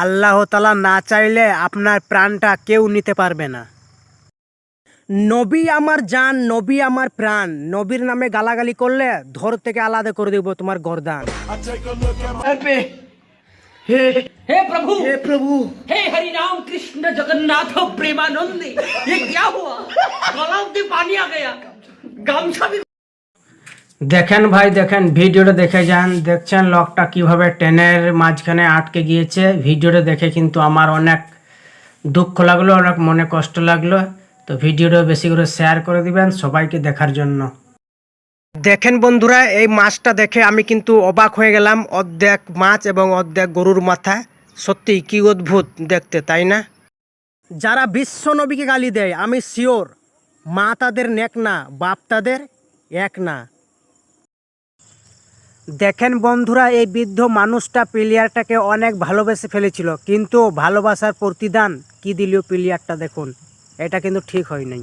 আল্লাহ তাআলা না চাইলে আপনার প্রাণটা কেউ নিতে পারবে না। নবী আমার জান, নবী আমার প্রাণ, নবীর নামে গালাগালি করলে ধর থেকে আলাদা করে দেব তোমার গর্দান। हे प्रभु हे हरि राम कृष्ण जगन्नाथ प्रेमानंद, ये क्या हुआ? गलाव में पानी आ गया, गामछा भी। দেখেন ভাই দেখেন, ভিডিওটা দেখে যান। দেখছেন লকটা কিভাবে ট্রেনের মাঝখানে আটকে গিয়েছে। ভিডিওটা দেখে কিন্তু আমার অনেক দুঃখ লাগলো, অনেক মনে কষ্ট লাগলো। তো ভিডিওটা বেশি করে শেয়ার করে দিবেন সবাইকে দেখার জন্য। দেখেন বন্ধুরা, এই মাছটা দেখে আমি কিন্তু অবাক হয়ে গেলাম। অর্ধেক মাছ এবং অর্ধেক গরুর মাথা, সত্যি কি অদ্ভুত দেখতে, তাই না? যারা বিশ্ব নবীকে গালি দেয় আমি শিওর মা তাদের নেক না, বাপ তাদের এক না। দেখেন বন্ধুরা, এই বৃদ্ধ মানুষটা প্লেয়ারটাকে অনেক ভালোবেসে ফেলেছিল, কিন্তু ভালোবাসার প্রতিদান কি দিল প্লেয়ারটা, দেখুন এটা কিন্তু ঠিক হয় নাই।